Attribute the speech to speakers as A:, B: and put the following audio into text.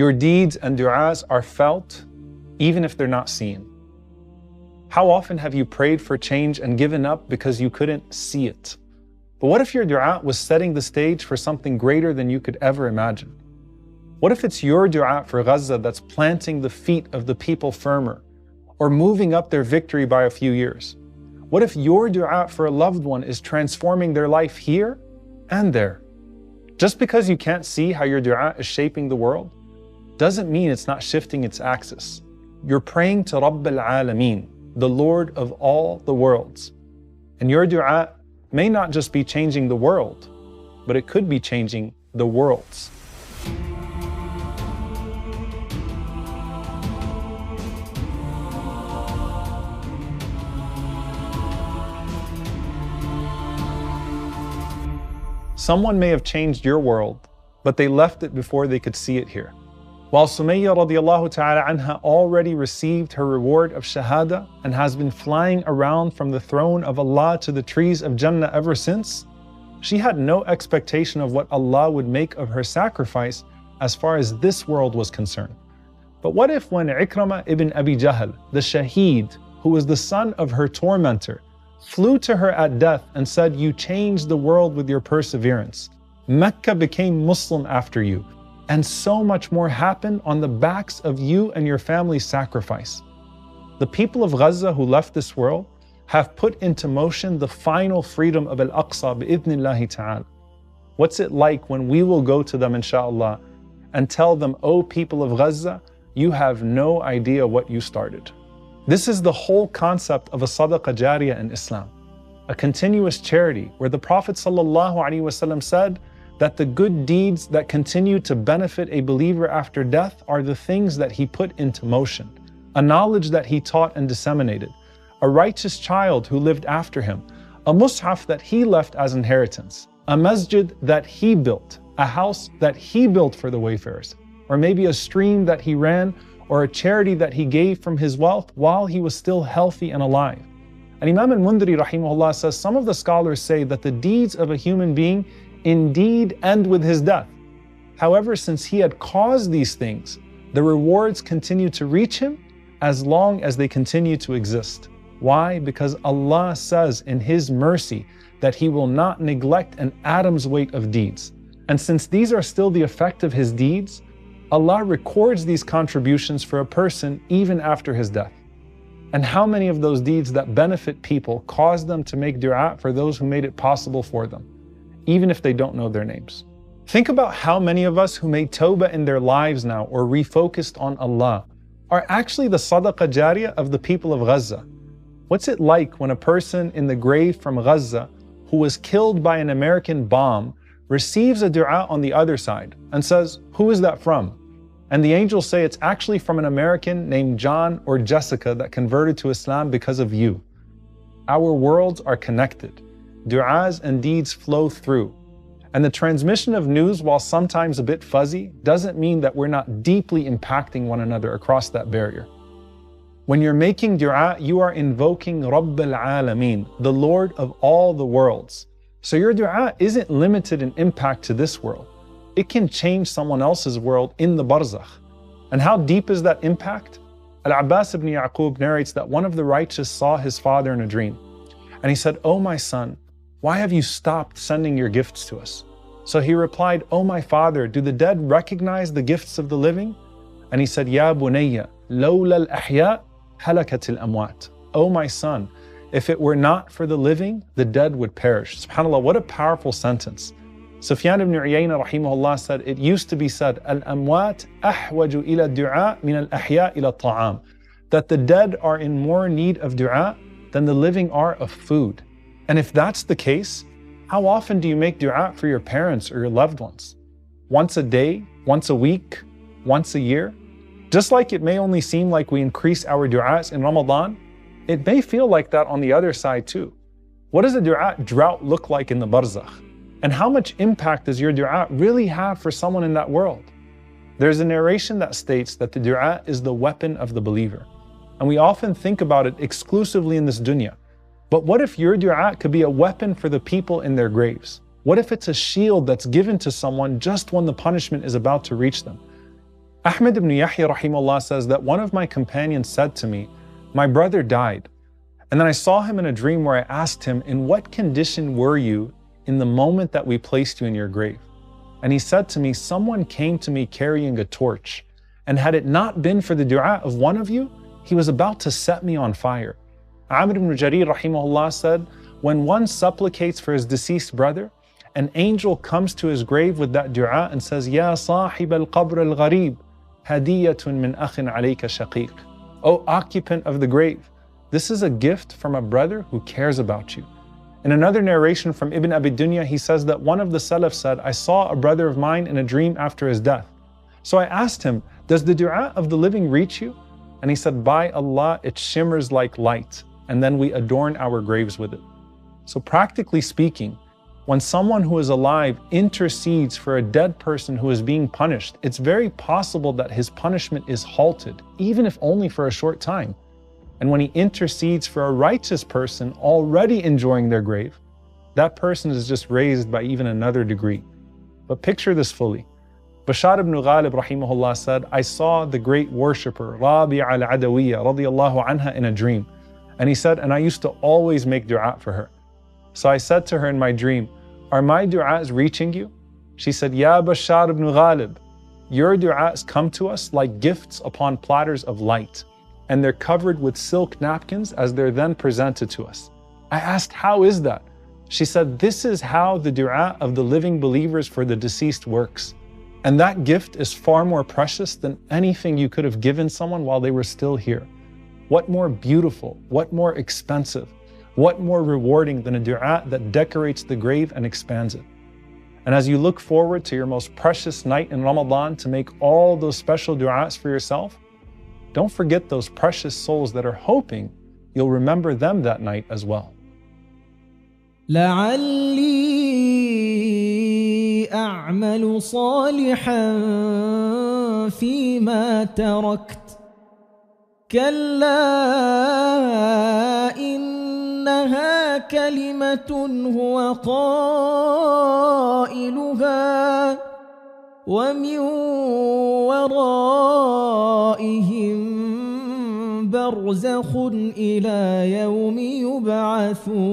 A: Your deeds and du'as are felt even if they're not seen. How often have you prayed for change and given up because you couldn't see it? But what if your du'a was setting the stage for something greater than you could ever imagine? What if it's your du'a for Gaza that's planting the feet of the people firmer or moving up their victory by a few years? What if your du'a for a loved one is transforming their life here and there? Just because you can't see how your du'a is shaping the world doesn't mean it's not shifting its axis. You're praying to Rabb al-Alameen, the Lord of all the worlds. And your du'a may not just be changing the world, but it could be changing the worlds. Someone may have changed your world, but they left it before they could see it here. While Sumayya radiallahu ta'ala anha already received her reward of Shahada and has been flying around from the throne of Allah to the trees of Jannah ever since, she had no expectation of what Allah would make of her sacrifice as far as this world was concerned. But what if when Ikramah ibn Abi Jahl, the Shaheed, who was the son of her tormentor, flew to her at death and said, "You changed the world with your perseverance. Mecca became Muslim after you. And so much more happened on the backs of you and your family's sacrifice." The people of Gaza who left this world have put into motion the final freedom of Al-Aqsa bi'idhnillahi ta'ala. What's it like when we will go to them inshallah and tell them, "O people of Gaza, you have no idea what you started." This is the whole concept of a sadaqah jariyah in Islam, a continuous charity where the Prophet ﷺ said that the good deeds that continue to benefit a believer after death are the things that he put into motion, a knowledge that he taught and disseminated, a righteous child who lived after him, a mushaf that he left as inheritance, a masjid that he built, a house that he built for the wayfarers, or maybe a stream that he ran, or a charity that he gave from his wealth while he was still healthy and alive. And Imam al-Mundhiri rahimahullah says some of the scholars say that the deeds of a human being indeed end with his death. However, since he had caused these things, the rewards continue to reach him as long as they continue to exist. Why? Because Allah says in His mercy that He will not neglect an atom's weight of deeds. And since these are still the effect of His deeds, Allah records these contributions for a person even after his death. And how many of those deeds that benefit people cause them to make dua for those who made it possible for them, even if they don't know their names? Think about how many of us who made tawbah in their lives now or refocused on Allah are actually the sadaqah jariyah of the people of Gaza. What's it like when a person in the grave from Gaza who was killed by an American bomb receives a dua on the other side and says, "Who is that from?" And the angels say it's actually from an American named John or Jessica that converted to Islam because of you. Our worlds are connected. Du'as and deeds flow through. And the transmission of news, while sometimes a bit fuzzy, doesn't mean that we're not deeply impacting one another across that barrier. When you're making du'a, you are invoking Rabb al-Alameen, the Lord of all the worlds. So your du'a isn't limited in impact to this world. It can change someone else's world in the barzakh. And how deep is that impact? Al-Abbas ibn Yaqub narrates that one of the righteous saw his father in a dream. And he said, "Oh my son, why have you stopped sending your gifts to us?" So he replied, "Oh my father, do the dead recognize the gifts of the living?" And he said, "Ya bunayya, lawla al-ahya, halakat al-amwat." Oh my son, if it were not for the living, the dead would perish. SubhanAllah, what a powerful sentence. Sufyan ibn Uyayna rahimahullah said, it used to be said, "Al-amwat ahwaju ila du'a min al-ahya ila ta'am." That the dead are in more need of du'a than the living are of food. And if that's the case, how often do you make du'a for your parents or your loved ones? Once a day? Once a week? Once a year? Just like it may only seem like we increase our du'as in Ramadan, it may feel like that on the other side too. What does a du'a drought look like in the barzakh? And how much impact does your du'a really have for someone in that world? There's a narration that states that the du'a is the weapon of the believer. And we often think about it exclusively in this dunya. But what if your du'a could be a weapon for the people in their graves? What if it's a shield that's given to someone just when the punishment is about to reach them? Ahmed ibn Yahya rahimahullah says that one of my companions said to me, "My brother died. And then I saw him in a dream where I asked him, 'In what condition were you in the moment that we placed you in your grave?' And he said to me, 'Someone came to me carrying a torch. And had it not been for the dua of one of you, he was about to set me on fire.'" Amr ibn Jarir rahimahullah said, when one supplicates for his deceased brother, an angel comes to his grave with that dua and says, "Ya sahib al-qabr al-gharib, hadiyatun min akhin alayka shaqiq." O occupant of the grave, this is a gift from a brother who cares about you. In another narration from Ibn Abi Dunya, he says that one of the Salaf said, "I saw a brother of mine in a dream after his death. So I asked him, 'Does the dua of the living reach you?' And he said, 'By Allah, it shimmers like light, and then we adorn our graves with it.'" So practically speaking, when someone who is alive intercedes for a dead person who is being punished, it's very possible that his punishment is halted, even if only for a short time. And when he intercedes for a righteous person already enjoying their grave, that person is just raised by even another degree. But picture this fully. Bashar ibn Ghalib rahimahullah said, "I saw the great worshipper Rabi' al-Adawiyya radiyallahu anha in a dream." And he said, "And I used to always make dua for her. So I said to her in my dream, 'Are my du'as reaching you?' She said, 'Ya Bashar ibn Ghalib, your du'as come to us like gifts upon platters of light, and they're covered with silk napkins as they're then presented to us.' I asked, 'How is that?' She said, 'This is how the du'a of the living believers for the deceased works. And that gift is far more precious than anything you could have given someone while they were still here. What more beautiful, what more expensive, what more rewarding than a dua that decorates the grave and expands it?' And as you look forward to your most precious night in Ramadan to make all those special du'as for yourself, don't forget those precious souls that are hoping you'll remember them that night as well.
B: لعلي أعمل صالحا فيما تركت كلا إنها كلمة هو قائلها ومن ورائهم برزخ إلى يوم يبعثون